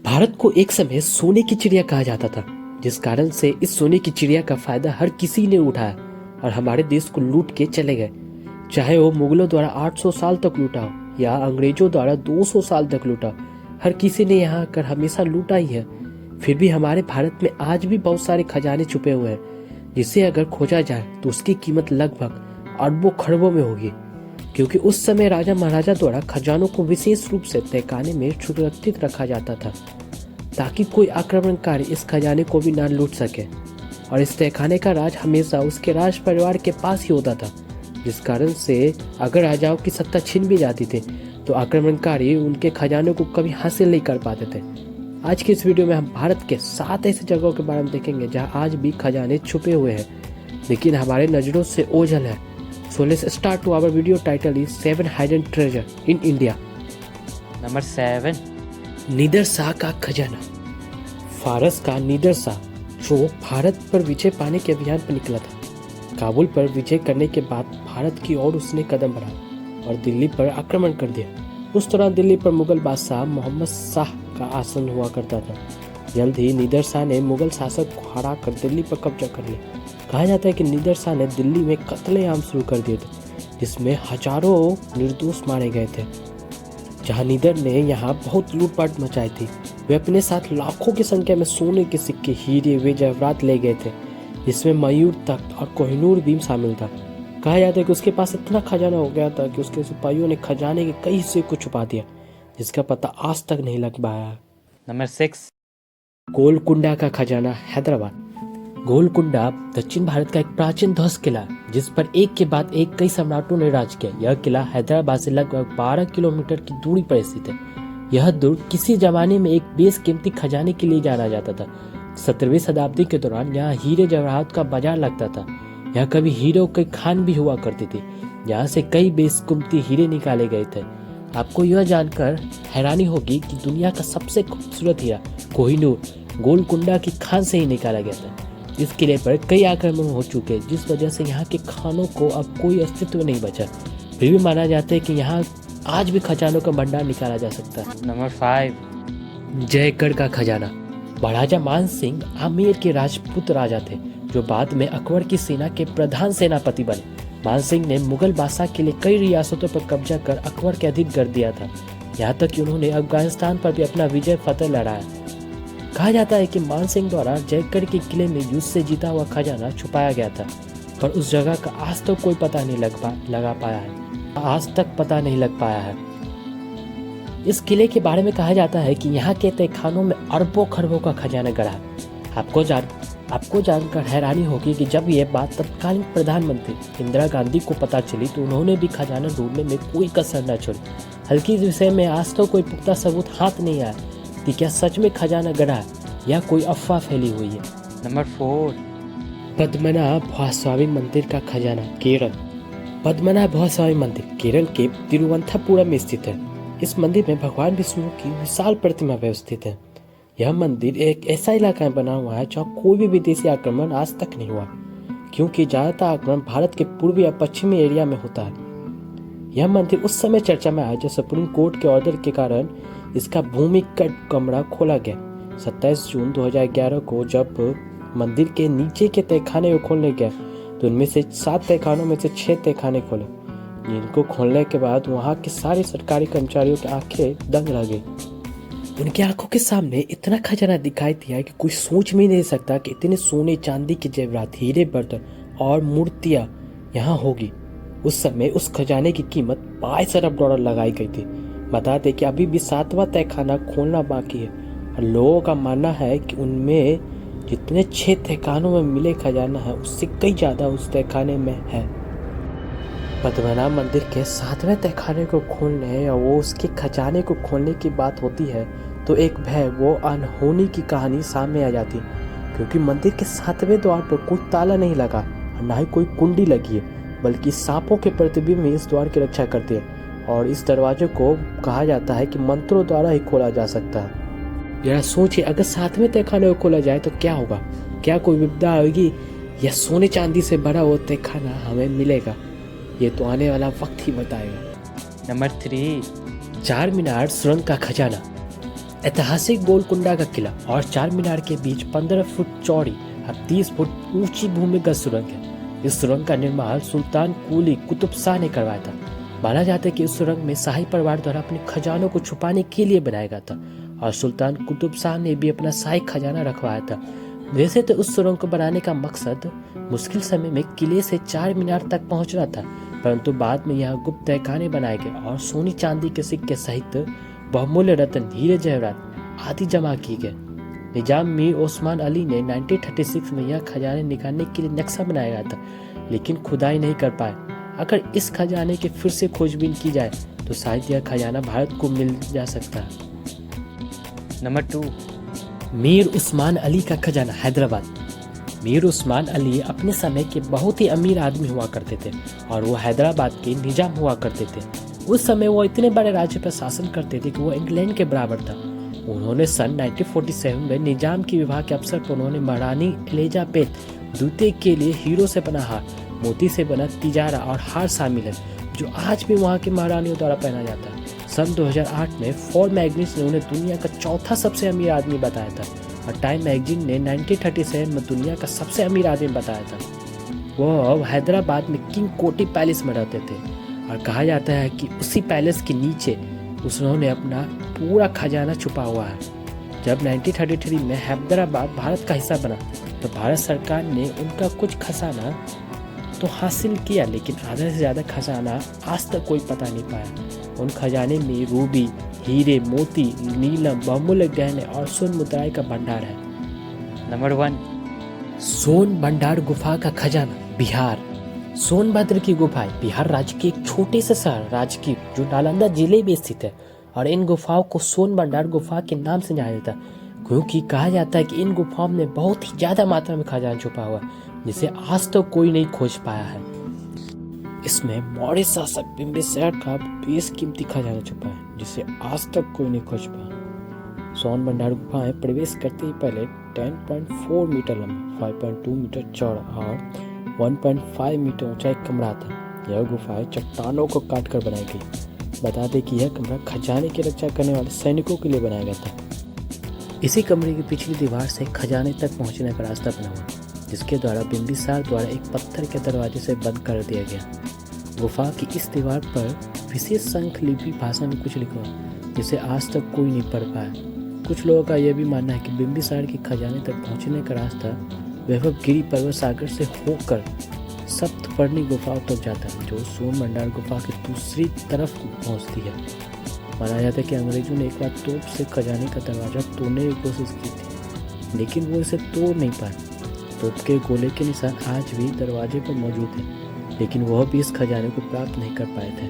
भारत को एक समय सोने की चिड़िया कहा जाता था, जिस कारण से इस सोने की चिड़िया का फायदा हर किसी ने उठाया और हमारे देश को लूट के चले गए। चाहे वो मुगलों द्वारा 800 साल तक लूटा हो या अंग्रेजों द्वारा 200 साल तक लूटा, हर किसी ने यहाँ आकर हमेशा लूटा ही है। फिर भी हमारे भारत में आज भी बहुत सारे खजाने छुपे हुए हैं, जिसे अगर खोजा जाए तो उसकी कीमत लगभग अरबों खरबों में होगी, क्योंकि उस समय राजा महाराजा द्वारा खजानों को विशेष रूप से तहखाने में सुरक्षित रखा जाता था, ताकि कोई आक्रमणकारी इस खजाने को भी ना लूट सके। और इस तहखाने का राज हमेशा उसके राज परिवार के पास ही होता था, जिस कारण से अगर राजाओं की सत्ता छिन भी जाती थी तो आक्रमणकारी उनके खजानों को कभी हासिल नहीं कर पाते थे। आज की इस वीडियो में हम भारत के 7 ऐसी जगहों के बारे में देखेंगे जहां आज भी खजाने छुपे हुए हैं, लेकिन हमारे नजरों से ओझल है। So let's start to our video title is 7 hidden treasure in India. Number 7। Nadir Shah का खजाना। फारस का निदर शाह, जो भारत पर विजय पाने के अभियान पर निकला था, काबुल पर विजय करने के बाद भारत की ओर उसने कदम बढ़ाया और दिल्ली पर आक्रमण कर दिया। उस दौरान दिल्ली पर मुगल बादशाह मोहम्मद शाह का आसन हुआ करता था। जल्द ही निदर शाह ने मुगल शासक को हराकर दिल्ली पर कब्जा कर लिया। कहा जाता है कि निदर शाह ने दिल्ली में कत्लेआम शुरू कर दिए थे, जिसमें हजारों निर्दोष मारे गए थे। जहां निदर ने यहाँ बहुत लूटपाट मचाई थी, वे अपने साथ लाखों की संख्या में सोने के सिक्के, हीरे व जवाहरात ले गए थे, जिसमें मयूर तख्त और कोहिनूर भी शामिल था। कहा जाता है कि उसके पास इतना खजाना हो गया था कि उसके सिपाहियों ने खजाने के कई हिस्से को छुपा दिया, जिसका पता आज तक नहीं लग पाया। नंबर 6। गोलकुंडा का खजाना, हैदराबाद। गोलकुंडा दक्षिण भारत का एक प्राचीन ध्वस्त किला है, जिस पर एक के बाद एक कई सम्राटों ने राज किया। यह किला हैदराबाद से लगभग 12 किलोमीटर की दूरी पर स्थित है। यह दुर्ग किसी जमाने में एक बेशकीमती खजाने के लिए जाना जाता था। 17वीं शताब्दी के दौरान यहाँ हीरे जवाहरात का बाजार लगता था। यहाँ कभी हीरों की खान भी हुआ करती थी। यहाँ से कई बेशकीमती हीरे निकाले गए थे। आपको यह जानकर हैरानी होगी कि दुनिया का सबसे खूबसूरत हीरा कोहिनूर गोलकुंडा की खान से ही निकाला गया था। इस किले पर कई आक्रमण हो चुके, जिस वजह से यहाँ के खानों को अब कोई अस्तित्व नहीं बचा। फिर भी माना जाता है कि यहाँ आज भी खजानों का भंडार निकाला जा सकता है। नंबर 5। जयगढ़ का खजाना। महाराजा मान सिंह आमेर के राजपूत राजा थे, जो बाद में अकबर की सेना के प्रधान सेनापति बने। मान सिंह ने मुगल बादशाह के लिए कई रियासतों पर कब्जा कर अकबर के अधीन कर दिया था। यहाँ तक कि उन्होंने अफगानिस्तान पर भी अपना विजय फतह लड़ाया। कहा जाता है कि मान सिंह द्वारा जयगढ़ के किले में युद्ध से जीता हुआ खजाना छुपाया गया था, पर उस जगह का आज तक कोई पता नहीं लग पाया है। इस किले के बारे में कहा जाता है कि यहाँ के तहखानों में अरबों खरबों का खजाना गड़ा है। आपको जानकर हैरानी होगी कि जब यह बात तत्कालीन प्रधानमंत्री इंदिरा गांधी को पता चली तो उन्होंने भी खजाना ढूंढने में कोई कसर न छोड़ी। हालांकि इस विषय में आज तक कोई पुख्ता सबूत हाथ नहीं आया कि क्या सच में खजाना गड़ा है या कोई अफवाह फैली हुई है। नंबर 4। पद्मनाभ स्वामी मंदिर का खजाना, केरल। पद्मनाभ स्वामी मंदिर केरल के तिरुवनंतपुरम में स्थित है। इस मंदिर में भगवान विष्णु की विशाल प्रतिमा व्यवस्थित है। यह मंदिर एक ऐसा इलाका में बना हुआ है जहाँ कोई भी विदेशी आक्रमण आज तक नहीं हुआ, क्योंकि ज्यादातर आक्रमण भारत के पूर्वी या पश्चिमी एरिया में होता है। यह मंदिर उस समय चर्चा में आया जब सुप्रीम कोर्ट के ऑर्डर के कारण इसका भूमिगत कमरा खोला गया। 27 जून 2011 को जब मंदिर के नीचे के तहखाने को खोलने गया तो उनमें से 7 तहखानों में से 6 तहखाने खोले। इनको खोलने के बाद वहां के सारे सरकारी कर्मचारियों की आंखें दंग रह गई। उनकी आंखों के सामने इतना खजाना दिखाई दिया कि कोई सोच भी नहीं सकता कि इतने सोने चांदी के जेवरात, हीरे, बर्तन और मूर्तियां यहाँ होगी। उस समय उस खजाने की कीमत 22 अरब डॉलर लगाई गई थी। बता दें कि अभी भी 7वां तहखाना खोलना बाकी है और लोगों का मानना है कि उनमें जितने 6 तहखानों में मिले खजाना है उससे कई ज्यादा उस तहखाने में है। पद्मनाभ मंदिर के 7वें तहखाने को खोलने और वो उसके खजाने को खोलने की बात होती है तो एक भय वो अनहोनी की कहानी सामने आ जाती है, क्योंकि मंदिर के 7वें द्वार पर कोई ताला नहीं लगा और न ही कोई कुंडी लगी है, बल्कि सांपों के प्रतिबिंब इस द्वार की रक्षा करते हैं और इस दरवाजे को कहा जाता है कि मंत्रों द्वारा ही खोला जा सकता है। जरा सोचिए, अगर 7वें तहखाने को खोला जाए तो क्या होगा? क्या कोई विपदा आएगी या सोने चांदी से भरा वो तहखाना हमें मिलेगा? ये तो आने वाला वक्त ही बताएगा। नंबर 3। चार मीनार सुरंग का खजाना। ऐतिहासिक गोलकुंडा का किला और चार मीनार के बीच 15 फुट चौड़ी और 30 फुट ऊंची भूमिगत सुरंग है। इस सुरंग का निर्माण सुल्तान कुली कुतुब शाह ने करवाया था। माना जाता है कि इस सुरंग में शाही परिवार द्वारा अपने खजानों को छुपाने के लिए बनाया गया था और सुल्तान कुतुब शाह ने भी अपना शाही खजाना रखवाया था। वैसे तो उस सुरंग को बनाने का मकसद मुश्किल समय में किले से चार मीनार तक पहुंचना था, परंतु बाद में यहाँ गुप्त तहखाने बनाए गए और सोनी चांदी के सिक्के सहित बहुमूल्य रत्न, हीरे जवाहरात आदि जमा की गए। निजाम मीर ओस्मान अली ने 1936 में यह खजाने निकालने के लिए नक्शा बनाया गया था, लेकिन खुदाई नहीं कर पाए। अगर इस खजाने की फिर से खोजबीन की जाए तो शायद यह खजाना भारत को मिल जा सकता है। नंबर 2, मीर उस्मान अली का खजाना, हैदराबाद। मीर उस्मान अली अपने समय के बहुत ही अमीर आदमी हुआ करते थे और वो हैदराबाद के निजाम हुआ करते थे। उस समय वो इतने बड़े राज्य पर शासन करते थे कि वो इंग्लैंड के बराबर था। उन्होंने सन 1947 में निजाम के विवाह के अवसर पर उन्होंने महारानी एलिजाबेथ द्वितीय के लिए हीरो से बना हार, मोती से बना तिजारा और हार शामिल है, जो आज भी वहाँ की महारानियों द्वारा पहना जाता है। सन 2008 में फोर्ब्स मैगजीन ने उन्हें दुनिया का चौथा सबसे अमीर आदमी बताया था और टाइम मैगजीन ने 1937 में दुनिया का सबसे अमीर आदमी बताया था। वो हैदराबाद में किंग कोटी पैलेस में रहते थे और कहा जाता है कि उसी पैलेस के नीचे उन्होंने अपना पूरा खजाना छुपा हुआ है। जब 1933 में हैदराबाद भारत का हिस्सा बना तो भारत सरकार ने उनका कुछ खजाना तो हासिल किया, लेकिन आधे से ज़्यादा खजाना आज तक कोई पता नहीं पाया। उन खजाने में रूबी, हीरे, मोती, नीलम, बहुमूल्य गहने और सोन मुद्राएं का भंडार है। नंबर 1, सोन भंडार गुफा का खजाना, बिहार। सोनभद्र की गुफाएं बिहार राज्य के एक छोटे से शहर राजगीर, जो नालंदा जिले में स्थित है, और इन गुफाओं को सोन भंडार गुफा के नाम से जाना जाता है, क्योंकि कहा जाता है कि इन गुफाओं में बहुत ही ज्यादा मात्रा में खजाना छुपा हुआ है, जिसे आज तक कोई नहीं खोज पाया है। इसमें मौर्य शासक बिम्बिसार का बेशकीमती खजाना छुपा है, जिसे आज तक कोई नहीं खोज पाया। सोन भंडार गुफाएं प्रवेश करते ही पहले 10.4 मीटर लंबा, 5.2 मीटर चौड़ा और 1.5 मीटर ऊंचा एक कमरा था। यह गुफाएं चट्टानों को काटकर बनाई गई। बता दें कि यह कमरा खजाने की रक्षा करने वाले सैनिकों के लिए बनाया गया था। इसी कमरे की पिछली दीवार से खजाने तक पहुंचने का रास्ता बना हुआ, जिसके द्वारा बिम्बिसार द्वारा एक पत्थर के दरवाजे से बंद कर दिया गया। गुफा की इस दीवार पर विशेष संख लिपि भाषा में कुछ लिखा, जिसे आज तक कोई नहीं पढ़ पाया। कुछ लोगों का यह भी मानना है कि बिम्बिसार के खजाने तक पहुंचने का रास्ता वैभवगिरी पर्वत सागर से होकर सप्तपर्णी गुफा तक जाता है, जो सोन भंडार गुफा की दूसरी तरफ पहुंचती है। माना जाता है कि अंग्रेजों ने एक बार तोप से खजाने का दरवाजा तोड़ने की कोशिश की थी, लेकिन वो इसे तोड़ नहीं पाए। तोप के गोले के निशान आज भी दरवाजे पर मौजूद हैं, लेकिन वह भी इस खजाने को प्राप्त नहीं कर पाए थे।